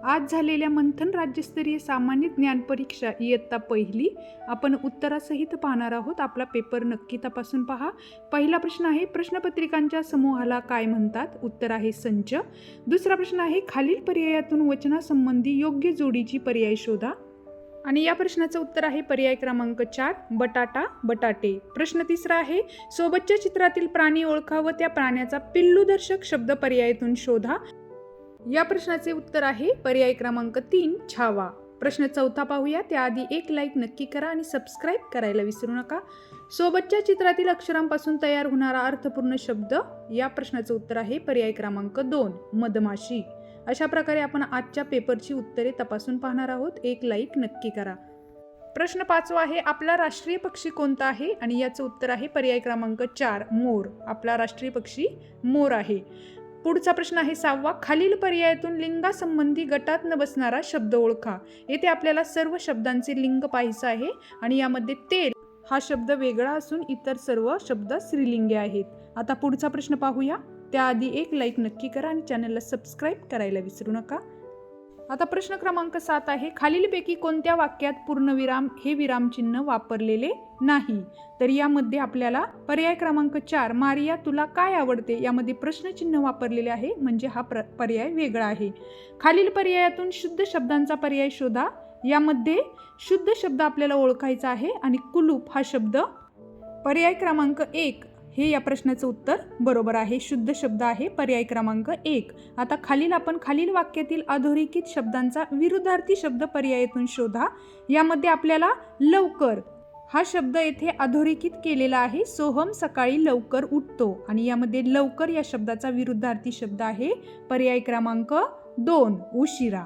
आज झालेल्या मंथन राज्यस्तरीय सामान्य ज्ञान परीक्षा इयत्ता पहिली आपण उत्तरासहित पाहणार आहोत. आपला पेपर नक्की तपासून पहा. पहिला प्रश्न आहे, प्रश्नपत्रिकांच्या समूहाला काय म्हणतात? उत्तर आहे संच. दुसरा प्रश्न आहे, खालील पर्यायातून वचनासंबंधी योग्य जोडीची पर्याय शोधा. आणि या प्रश्नाचं उत्तर आहे पर्याय क्रमांक 4, बटाटा बटाटे. प्रश्न तिसरा आहे, सोबतच्या चित्रातील प्राणी ओळखा व त्या प्राण्याचा पिल्लूदर्शक शब्द पर्यायातून शोधा. या प्रश्नाचे उत्तर आहे पर्याय क्रमांक 3, छावा. प्रश्न चौथा पाहूया. त्याआधी एक लाईक नक्की करा आणि सबस्क्राईब करायला विसरू नका. सोबतच्या चित्रातील अक्षरांपासून तयार होणारा अर्थपूर्ण शब्द. या प्रश्नाचं उत्तर आहे पर्याय क्रमांक 2, मधमाशी. अशा प्रकारे आपण आजच्या पेपरची उत्तरे तपासून पाहणार आहोत. एक लाईक नक्की करा. प्रश्न 5वा आहे, आपला राष्ट्रीय पक्षी कोणता आहे? आणि याचं उत्तर आहे पर्याय क्रमांक 4, मोर. आपला राष्ट्रीय पक्षी मोर आहे. पुढचा प्रश्न आहे 6वा, खालील पर्यायातून लिंगासंबंधी गटात न बसणारा शब्द ओळखा. येथे आपल्याला सर्व शब्दांचे लिंग पाहायचं आहे आणि यामध्ये तेल हा शब्द वेगळा असून इतर सर्व शब्द स्त्रीलिंगी आहेत. आता पुढचा प्रश्न पाहूया. त्याआधी एक लाईक नक्की करा आणि चॅनलला सबस्क्राईब करायला विसरू नका. आता प्रश्न क्रमांक 7 आहे, खालीलपैकी कोणत्या वाक्यात पूर्णविराम हे विरामचिन्ह वापरलेले नाही? तर यामध्ये आपल्याला पर्याय क्रमांक 4, मारिया तुला काय आवडते, यामध्ये प्रश्नचिन्ह वापरलेले आहे, म्हणजे हा पर्याय वेगळा आहे. खालील पर्यायातून शुद्ध शब्दांचा पर्याय शोधा. यामध्ये शुद्ध शब्द आपल्याला ओळखायचा आहे आणि कुलूप हा शब्द पर्याय क्रमांक 1 हे या प्रश्नाचं उत्तर बरोबर आहे. शुद्ध शब्द आहे पर्याय क्रमांक 1. आता खालील वाक्यातील अधोरेखित शब्दांचा विरुद्धार्थी शब्द पर्यायातून शोधा. यामध्ये आपल्याला लवकर हा शब्द येथे अधोरेखित केलेला आहे. सोहम सकाळी लवकर उठतो आणि यामध्ये लवकर या शब्दाचा विरुद्धार्थी शब्द आहे पर्याय क्रमांक 2, उशिरा.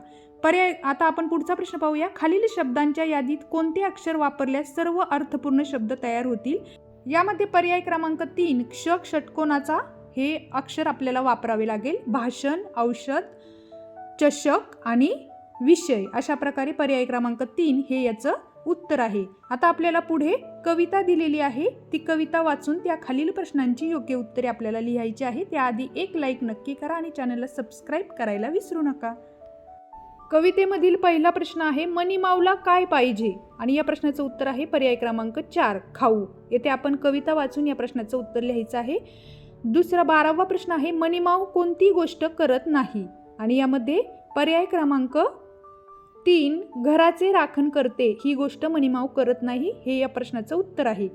आता आपण पुढचा प्रश्न पाहूया. खालील शब्दांच्या यादीत कोणते अक्षर वापरल्यास सर्व अर्थपूर्ण शब्द तयार होतील? यामध्ये पर्याय क्रमांक 3, षटकोनाचा हे अक्षर आपल्याला वापरावे लागेल. भाषण, औषध, चषक आणि विषय. अशा प्रकारे पर्याय क्रमांक 3 हे याचं उत्तर आहे. आता आपल्याला पुढे कविता दिलेली आहे. ती कविता वाचून त्या खालील प्रश्नांची योग्य उत्तरे आपल्याला लिहायची आहे. त्याआधी एक लाईक नक्की करा आणि चॅनलला सबस्क्राईब करायला विसरू नका. कवितेमधील पहिला प्रश्न आहे, मनीमाऊला काय पाहिजे? आणि या प्रश्नाचं उत्तर आहे पर्याय क्रमांक 4, खाऊ. येथे आपण कविता वाचून या प्रश्नाचं उत्तर लिहायचं आहे. दुसरा 12वा प्रश्न आहे, मनीमाऊ कोणती गोष्ट करत नाही? आणि यामध्ये पर्याय क्रमांक 3, घराचे राखण करते. ही गोष्ट मनीमाऊ करत नाही, हे या प्रश्नाचं उत्तर आहे.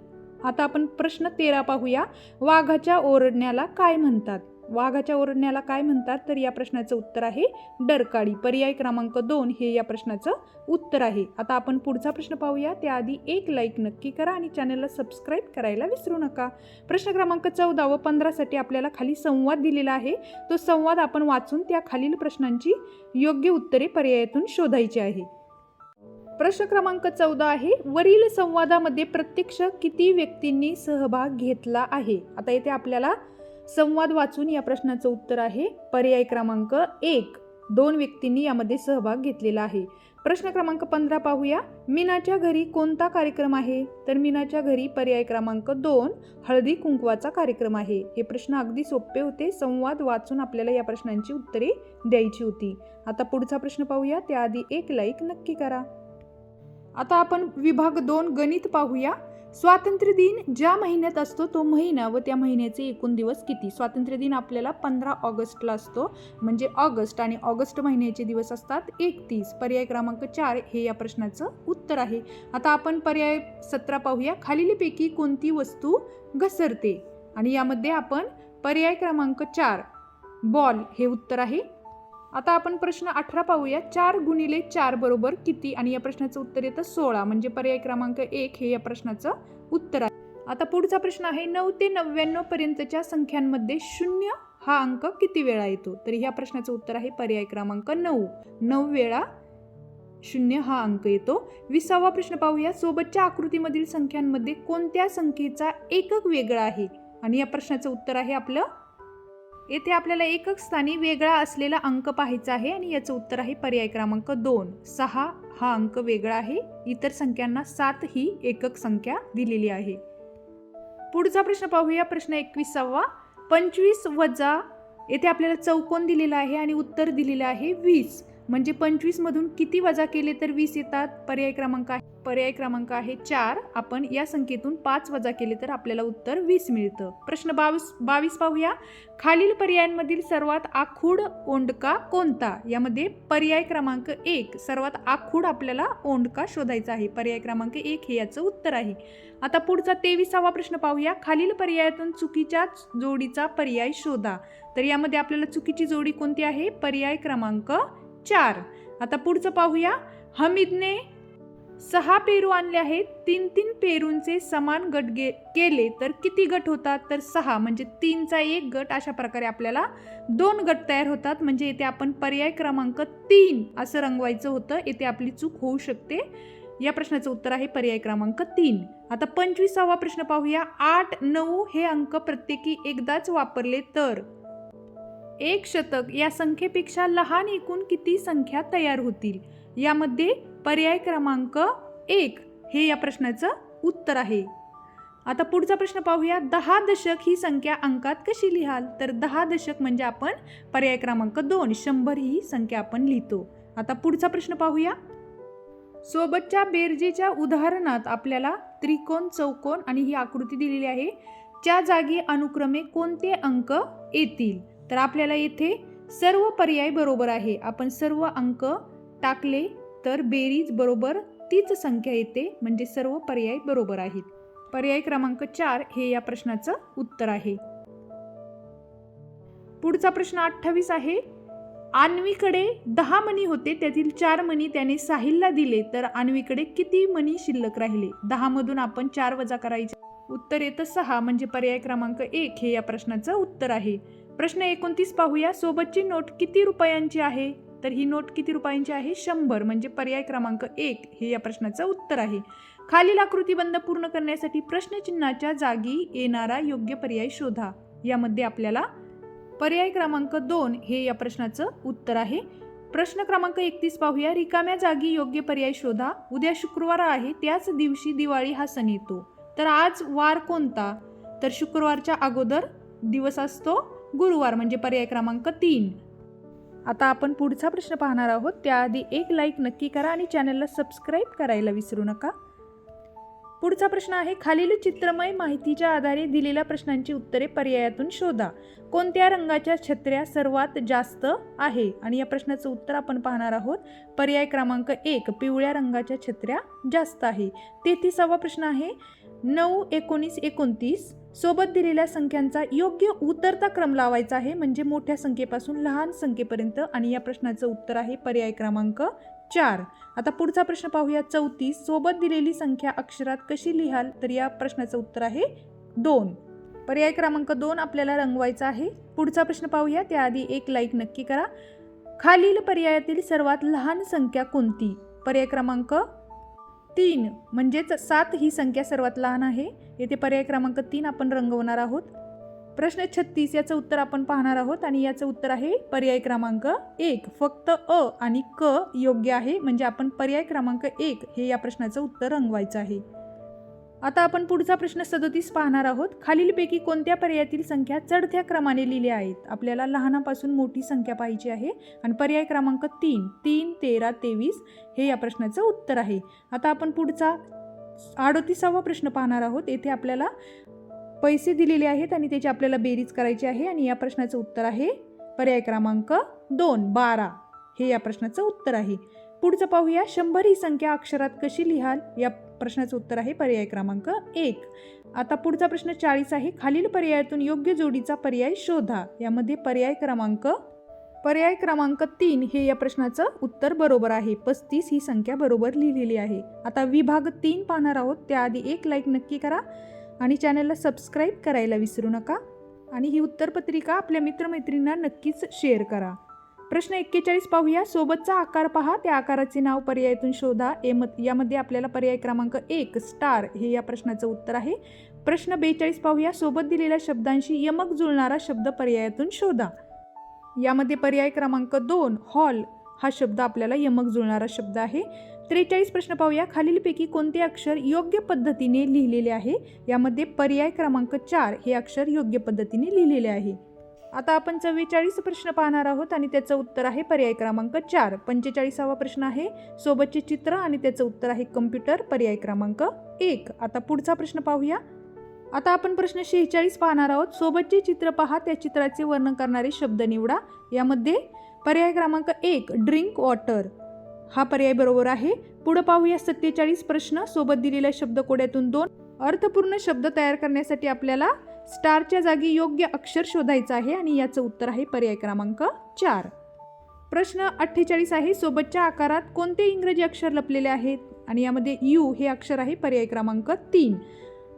आता आपण प्रश्न 13 पाहूया. वाघाच्या ओरडण्याला काय म्हणतात? वाघाच्या ओरडण्याला काय म्हणतात? तर या प्रश्नाचं उत्तर आहे डरकाळी. पर्याय क्रमांक 2 हे या प्रश्नाचं उत्तर आहे. आता आपण पुढचा प्रश्न पाहूया. त्याआधी एक लाईक नक्की करा आणि चॅनलला सबस्क्राईब करायला विसरू नका. प्रश्न क्रमांक 14 व 15 साठी आपल्याला खाली संवाद दिलेला आहे. तो संवाद आपण वाचून त्या खालील प्रश्नांची योग्य उत्तरे पर्यायातून शोधायची आहे. प्रश्न क्रमांक 14 आहे, वरील संवादामध्ये प्रत्यक्ष किती व्यक्तींनी सहभाग घेतला आहे? आता येथे आपल्याला संवाद वाचून या प्रश्नाचं उत्तर आहे पर्याय क्रमांक 1, 2 व्यक्तींनी यामध्ये सहभाग घेतलेला आहे. प्रश्न क्रमांक 15 पाहूया. मीनाच्या घरी कोणता कार्यक्रम आहे? तर मीनाच्या घरी पर्याय क्रमांक 2, हळदी कुंकवाचा कार्यक्रम आहे. हे प्रश्न अगदी सोपे होते. संवाद वाचून आपल्याला या प्रश्नांची उत्तरे द्यायची होती. आता पुढचा प्रश्न पाहूया. त्याआधी एक लाईक नक्की करा. आता आपण विभाग 2 गणित पाहूया. स्वातंत्र्य दिन ज्या महिन्यात असतो तो महिना व त्या महिन्याचे एकूण दिवस किती? स्वातंत्र्य दिन आपल्याला 15 ऑगस्टला असतो, म्हणजे ऑगस्ट, आणि ऑगस्ट महिन्याचे दिवस असतात 31. पर्याय क्रमांक 4 हे या प्रश्नाचं उत्तर आहे. आता आपण पर्याय 17 पाहूया. खालीलपैकी कोणती वस्तू घसरते? आणि यामध्ये आपण पर्याय क्रमांक 4, बॉल हे उत्तर आहे. आता आपण प्रश्न 18 पाहूया. 4 गुणिले 4 बरोबर किती? आणि या प्रश्नाचं उत्तर येतं 16, म्हणजे पर्याय क्रमांक 1 हे या प्रश्नाचं उत्तर आहे. आता पुढचा प्रश्न आहे, 9 ते 99 पर्यंतच्या संख्यांमध्ये 0 हा अंक किती वेळा येतो? तर ह्या प्रश्नाचं उत्तर आहे पर्याय क्रमांक 9, 9 वेळा 0 हा अंक येतो. 20वा प्रश्न पाहूया. सोबतच्या आकृतीमधील संख्यांमध्ये कोणत्या संख्येचा एकक वेगळा आहे? आणि या प्रश्नाचं उत्तर आहे आपलं, येथे आपल्याला एकक स्थानी वेगळा असलेला अंक पाहायचा आहे आणि याचं उत्तर आहे पर्याय क्रमांक 2, 6 हा अंक वेगळा आहे. इतर संख्यांना 7 ही एकक संख्या दिलेली आहे. पुढचा प्रश्न पाहूया. प्रश्न 21वा. 25 वजा येथे आपल्याला चौकोन दिलेला आहे आणि उत्तर दिलेलं आहे 20. म्हणजे 25 मधून किती वजा केले तर 20 येतात? पर्याय क्रमांक आहे 4. आपण या संख्येतून 5 वजा केले तर आपल्याला उत्तर 20 मिळतं. प्रश्न 22 पाहूया. खालील पर्यायांमधील सर्वात आखूड ओंडका कोणता? यामध्ये पर्याय क्रमांक 1 सर्वात आखूड आपल्याला ओंडका शोधायचा आहे. पर्याय क्रमांक 1 हे याचं उत्तर आहे. आता पुढचा 23वा प्रश्न पाहूया. खालील पर्यायातून चुकीच्या जोडीचा पर्याय शोधा. तर यामध्ये आपल्याला चुकीची जोडी कोणती आहे? पर्याय क्रमांक 4. आता पुढचं पाहूया. हमीदने 6 पेरू आणले आहेत. 3 पेरूंचे समान गट केले तर किती गट होतात? तर 6 म्हणजे 3चा 1 गट. अशा प्रकारे आपल्याला 2 गट तयार होतात. म्हणजे येथे आपण पर्याय क्रमांक 3 असं रंगवायचं होतं. येथे आपली चूक होऊ शकते. या प्रश्नाचं उत्तर आहे पर्याय क्रमांक 3. आता 25वा प्रश्न पाहूया. 8, 9 हे अंक प्रत्येकी एकदाच वापरले तर 1 शतक या संख्येपेक्षा लहान एकूण किती संख्या तयार होतील? यामध्ये पर्याय क्रमांक 1 हे या प्रश्नाचं उत्तर आहे. आता पुढचा प्रश्न पाहूया. 10 दशक ही संख्या अंकात कशी लिहाल? तर 10 दशक म्हणजे आपण पर्याय क्रमांक 2 100 ही संख्या आपण लिहितो. आता पुढचा प्रश्न पाहूया. सोबतच्या बेरजेच्या उदाहरणात आपल्याला त्रिकोण, चौकोन आणि ही आकृती दिलेली आहे. च्या जागी अनुक्रमे कोणते अंक येतील? तर आपल्याला येथे सर्व पर्याय बरोबर आहे. आपण सर्व अंक टाकले तर बेरीज बरोबर तीच संख्या येते. म्हणजे सर्व पर्याय बरोबर आहेत. पर्याय क्रमांक 4 हे या प्रश्नाचं उत्तर आहे. पुढचा प्रश्न 28 आहे. अन्वीकडे 10 मणी होते. त्यातील 4 मणी त्याने साहिलला दिले तर अन्वीकडे किती मणी शिल्लक राहिले? 10 मधून आपण 4 वजा करायचे. उत्तर येतं 6 म्हणजे पर्याय क्रमांक 1 हे या प्रश्नाचं उत्तर आहे. प्रश्न 29 पाहूया. सोबतची नोट किती रुपयांची आहे? तर ही नोट किती रुपयांची आहे? 100 म्हणजे पर्याय क्रमांक 1 हे या प्रश्नाचं उत्तर आहे. खालील आकृतीबंध पूर्ण करण्यासाठी प्रश्नचिन्हाच्या जागी येणारा योग्य पर्याय शोधा. यामध्ये आपल्याला पर्याय क्रमांक 2 हे या प्रश्नाचं उत्तर आहे. प्रश्न क्रमांक 31 पाहूया. रिकाम्या जागी योग्य पर्याय शोधा. उद्या शुक्रवार आहे. त्याच दिवशी दिवाळी हा सण येतो. तर आज वार कोणता? तर शुक्रवारच्या अगोदर दिवस असतो गुरुवार म्हणजे पर्याय क्रमांक 3. आता आपण पुढचा प्रश्न पाहणार आहोत. त्याआधी एक लाईक नक्की करा आणि चॅनलला सबस्क्राईब करायला विसरू नका. पुढचा प्रश्न आहे. खालील चित्रमय माहितीच्या आधारे दिलेल्या प्रश्नांची उत्तरे पर्यायातून शोधा. कोणत्या रंगाच्या छत्र्या सर्वात जास्त आहे? आणि या प्रश्नाचं उत्तर आपण पाहणार आहोत. पर्याय क्रमांक 1 पिवळ्या रंगाच्या छत्र्या जास्त आहे. 33वा प्रश्न आहे. 9, 19, 29 सोबत दिलेल्या संख्यांचा योग्य उतरता क्रम लावायचा आहे. म्हणजे मोठ्या संख्येपासून लहान संख्येपर्यंत. आणि या प्रश्नाचं उत्तर आहे पर्याय क्रमांक 4. आता पुढचा प्रश्न पाहूया. 34 सोबत दिलेली संख्या अक्षरात कशी लिहाल? तर या प्रश्नाचं उत्तर आहे 2. पर्याय क्रमांक 2 आपल्याला रंगवायचा आहे. पुढचा प्रश्न पाहूया. त्याआधी एक लाईक नक्की करा. खालील पर्यायातील सर्वात लहान संख्या कोणती? पर्याय क्रमांक 3 म्हणजेच 7 ही संख्या सर्वात लहान आहे. येथे पर्याय क्रमांक 3 आपण रंगवणार आहोत. प्रश्न 36 याचं उत्तर आपण पाहणार आहोत आणि याचं उत्तर आहे पर्याय क्रमांक 1. फक्त अ आणि क योग्य आहे. म्हणजे आपण पर्याय क्रमांक 1 हे या प्रश्नाचं उत्तर रंगवायचं आहे. आता आपण पुढचा प्रश्न 37 पाहणार आहोत. खालीलपैकी कोणत्या पर्यायातील संख्या चढत्या क्रमाने लिहिल्या आहेत? आपल्याला लहानापासून मोठी संख्या पाहिजे आहे आणि पर्याय क्रमांक 3 13, 23 हे या प्रश्नाचं उत्तर आहे. आता आपण पुढचा 38वा प्रश्न पाहणार आहोत. येथे आपल्याला पैसे दिलेले आहेत आणि त्याची आपल्याला बेरीज करायची आहे आणि या प्रश्नाचं उत्तर आहे पर्याय क्रमांक 2 12 हे या प्रश्नाचं उत्तर आहे. पुढचं पाहूया. 100 ही संख्या अक्षरात कशी लिहाल? या प्रश्नाचं उत्तर आहे पर्याय क्रमांक 1. आता पुढचा प्रश्न 40 आहे. खालील पर्यायातून योग्य जोडीचा पर्याय शोधा. यामध्ये पर्याय क्रमांक 3 हे या प्रश्नाचं उत्तर बरोबर आहे. 35 ही संख्या बरोबर लिहिलेली आहे. आता विभाग 3 पाहणार आहोत. त्याआधी एक लाईक नक्की करा आणि चॅनलला सबस्क्राईब करायला विसरू नका आणि ही उत्तरपत्रिका आपल्या मित्रमैत्रिणींना नक्कीच शेअर करा. प्रश्न 41 पाहूया. सोबतचा आकार पहा. त्या आकाराचे नाव पर्यायातून शोधा. यामध्ये आपल्याला पर्याय क्रमांक 1 स्टार हे या प्रश्नाचं उत्तर आहे. प्रश्न 42 पाहूया. सोबत दिलेल्या शब्दांशी यमक जुळणारा शब्द पर्यायातून शोधा. यामध्ये पर्याय क्रमांक 2 हॉल हा शब्द आपल्याला यमक जुळणारा शब्द आहे. 43 प्रश्न पाहूया. खालीलपैकी कोणते अक्षर योग्य पद्धतीने लिहिलेले आहे? यामध्ये पर्याय क्रमांक 4 हे अक्षर योग्य पद्धतीने लिहिलेले आहे. आता आपण 44 प्रश्न पाहणार आहोत आणि त्याचं उत्तर आहे पर्याय क्रमांक 4. 45वा प्रश्न आहे सोबतचे चित्र आणि त्याचं उत्तर आहे कम्प्युटर, पर्याय क्रमांक 1. आता पुढचा प्रश्न पाहूया. आता आपण प्रश्न 46 पाहणार आहोत. सोबतचे चित्र पहा, त्या चित्राचे वर्णन करणारे शब्द निवडा. यामध्ये पर्याय क्रमांक 1 ड्रिंक वॉटर हा पर्याय बरोबर आहे. पुढे पाहूया 47 प्रश्न. सोबत दिलेल्या शब्दकोड्यातून 2 अर्थपूर्ण शब्द तयार करण्यासाठी आपल्याला स्टारच्या जागी योग्य अक्षर शोधायचं आहे आणि याचं उत्तर आहे पर्याय क्रमांक 4. प्रश्न 48 आहे. सोबतच्या आकारात कोणते इंग्रजी अक्षर लपलेले आहेत आणि यामध्ये यू हे अक्षर आहे, पर्याय क्रमांक 3.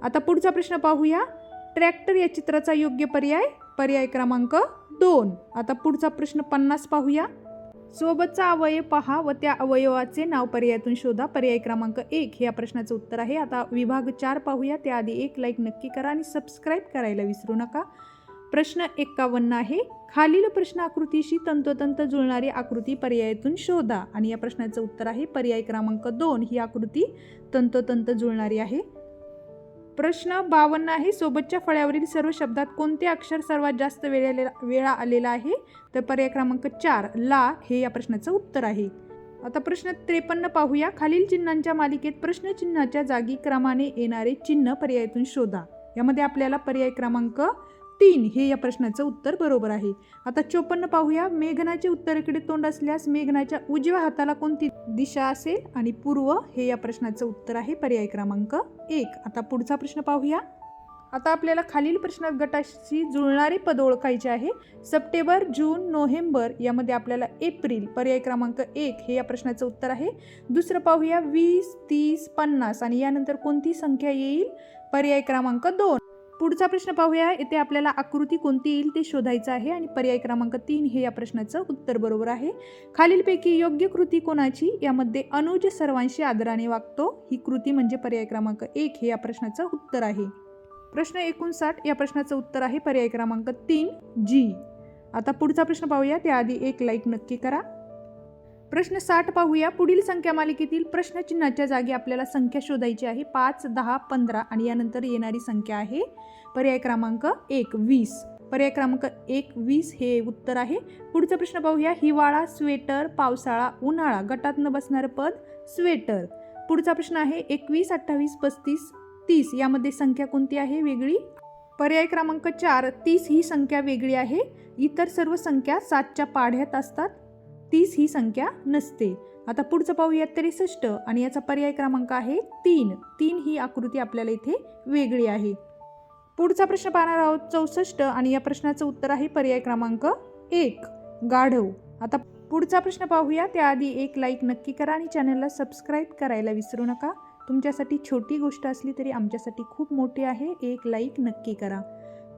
आता पुढचा प्रश्न पाहूया. ट्रॅक्टर या चित्राचा योग्य पर्याय, पर्याय क्रमांक 2. आता पुढचा प्रश्न 50 पाहूया. सोबतचा अवयव पहा व त्या अवयवाचे नाव पर्यायातून शोधा, पर्याय क्रमांक 1 हे या प्रश्नाचं उत्तर आहे. आता विभाग 4 पाहूया. त्याआधी एक लाईक नक्की करा आणि सबस्क्राईब करायला विसरू नका. प्रश्न 51 आहे. खालील प्रश्न आकृतीशी तंतोतंत जुळणारी आकृती पर्यायातून शोधा आणि या प्रश्नाचं उत्तर आहे पर्याय क्रमांक 2 ही आकृती तंतोतंत जुळणारी आहे. प्रश्न 52 आहे. सोबतच्या फळ्यावरील सर्व शब्दात कोणते अक्षर सर्वात जास्त वेळा आलेला आहे, तर पर्याय क्रमांक 4 ला हे या प्रश्नाचं उत्तर आहे. आता प्रश्न 53 पाहूया. खालील चिन्हांच्या मालिकेत प्रश्नचिन्हाच्या जागी क्रमाने येणारे चिन्ह पर्यायातून शोधा. यामध्ये आपल्याला पर्याय क्रमांक 3 हे या प्रश्नाचं उत्तर बरोबर आहे. आता 54 पाहूया. मेघनाचे उत्तरेकडे तोंड असल्यास मेघनाच्या उजव्या हाताला कोणती दिशा असेल आणि पूर्व हे या प्रश्नाचं उत्तर आहे, पर्याय क्रमांक 1. आता पुढचा प्रश्न पाहूया. आता आपल्याला खालील प्रश्न गटाशी जुळणारे पद ओळखायचे आहे. सप्टेंबर, जून, नोव्हेंबर यामध्ये आपल्याला एप्रिल, पर्याय क्रमांक 1 हे या प्रश्नाचं उत्तर आहे. दुसरं पाहूया. 20, 30, 50 आणि यानंतर कोणती संख्या येईल, पर्याय क्रमांक 2. पुढचा प्रश्न पाहूया. येथे आपल्याला आकृती कोणती येईल ते शोधायचं आहे आणि पर्याय क्रमांक 3 हे या प्रश्नाचं उत्तर बरोबर आहे. खालीलपैकी योग्य कृती कोणाची, यामध्ये अनुज सर्वांशी आदराने वागतो ही कृती म्हणजे पर्याय क्रमांक 1 हे या प्रश्नाचं उत्तर आहे. प्रश्न 59 या प्रश्नाचं उत्तर आहे पर्याय क्रमांक 3 जी. आता पुढचा प्रश्न पाहूया. त्याआधी एक लाईक नक्की करा. प्रश्न 60 पाहूया. पुढील संख्या मालिकेतील प्रश्नचिन्हाच्या जागी आपल्याला संख्या शोधायची आहे. 5, 10, 15 आणि यानंतर येणारी संख्या आहे पर्याय क्रमांक 1 20. पर्याय क्रमांक 1 20 हे उत्तर आहे. पुढचा प्रश्न पाहूया. हिवाळा, स्वेटर, पावसाळा, उन्हाळा गटात न बसणारं पद स्वेटर. पुढचा प्रश्न आहे 21, 28, 35, 30 यामध्ये संख्या कोणती आहे वेगळी, पर्याय क्रमांक 4 30 ही संख्या वेगळी आहे. इतर सर्व संख्या 7च्या पाढ्यात असतात, 30 ही संख्या नसते. आता पुढचं पाहूया 63 आणि याचा पर्याय क्रमांक आहे 3. 3 ही आकृती आपल्याला इथे वेगळी आहे. पुढचा प्रश्न पाहणार आहोत 64 आणि या प्रश्नाचं उत्तर आहे पर्याय क्रमांक 1 गाढव. आता पुढचा प्रश्न पाहूया. त्याआधी एक लाईक नक्की करा आणि चॅनलला सबस्क्राईब करायला विसरू नका. तुमच्यासाठी छोटी गोष्ट असली तरी आमच्यासाठी खूप मोठी आहे. एक लाईक नक्की करा.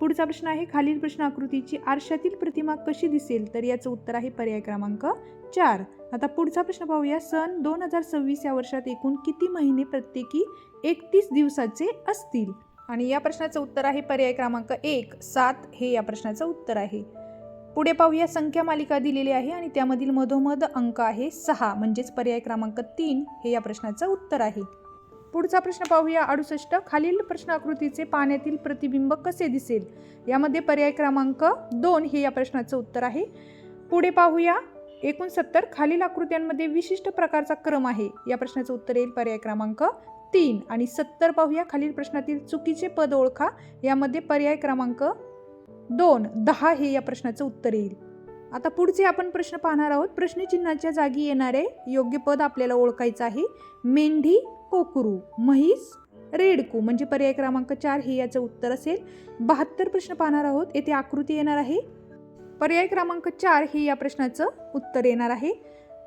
पुढचा प्रश्न आहे खालील प्रश्न आकृतीची आरशातील प्रतिमा कशी दिसेल, तर याचं उत्तर आहे पर्याय क्रमांक 4. आता पुढचा प्रश्न पाहूया. सन 2026 या वर्षात एकूण किती महिने प्रत्येकी 31 दिवसाचे असतील आणि या प्रश्नाचं उत्तर आहे पर्याय क्रमांक 1 7 हे या प्रश्नाचं उत्तर आहे. पुढे पाहूया. संख्या मालिका दिलेली आहे आणि त्यामधील मधोमध अंक आहे 6 म्हणजेच पर्याय क्रमांक 3 हे या प्रश्नाचं उत्तर आहे. पुढचा प्रश्न पाहूया 68. खालील प्रश्न आकृतीचे पाण्यातील प्रतिबिंब कसे दिसेल, यामध्ये पर्याय क्रमांक 2 हे या प्रश्नाचं उत्तर आहे. पुढे पाहूया 69. खालील आकृत्यांमध्ये विशिष्ट प्रकारचा क्रम आहे, या प्रश्नाचं उत्तर येईल पर्याय क्रमांक 3. आणि 70 पाहूया. खालील प्रश्नातील चुकीचे पद ओळखा, यामध्ये पर्याय क्रमांक 2 10 हे या प्रश्नाचं उत्तर येईल. आता पुढचे आपण प्रश्न पाहणार आहोत. प्रश्नचिन्हाच्या जागी येणारे योग्य पद आपल्याला ओळखायचं आहे. मेंढी, कोकरू, म्हैस, रेडकू म्हणजे पर्याय क्रमांक 4 हे याचं उत्तर असेल. 72 प्रश्न पाहणार आहोत. येथे आकृती येणार आहे, पर्याय क्रमांक 4 हे या प्रश्नाचं उत्तर येणार आहे.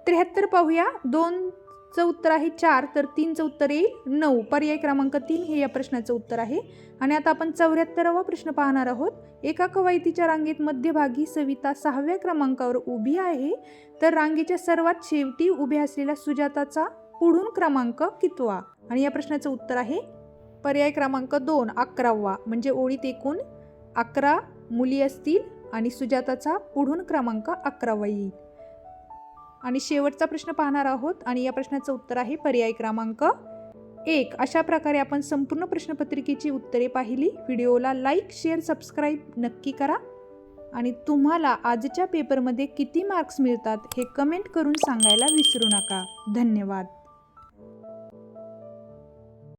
73 पाहूया. 2चं उत्तर आहे 4 तर 3चं उत्तर येईल 9, पर्याय क्रमांक 3 हे या प्रश्नाचं उत्तर आहे. आणि आता आपण 74वा प्रश्न पाहणार आहोत. एका कवायतीच्या रांगेत मध्यभागी सविता 6व्या क्रमांकावर उभी आहे, तर रांगेच्या सर्वात शेवटी उभ्या असलेल्या सुजाताचा पुढून क्रमांक कितवा, आणि या प्रश्नाचं उत्तर आहे पर्याय क्रमांक 2 11वा. म्हणजे ओळीत एकूण 11 मुली असतील आणि सुजाताचा पुढून क्रमांक 11वा येईल. आणि शेवटचा प्रश्न पाहणार आहोत आणि या प्रश्नाचं उत्तर आहे पर्याय क्रमांक 1. अशा प्रकारे आपण संपूर्ण प्रश्नपत्रिकेची उत्तरे पाहिली. व्हिडिओला लाईक, शेअर, सबस्क्राईब नक्की करा. आणि तुम्हाला आजच्या पेपरमध्ये किती मार्क्स मिळतात हे कमेंट करून सांगायला विसरू नका. धन्यवाद.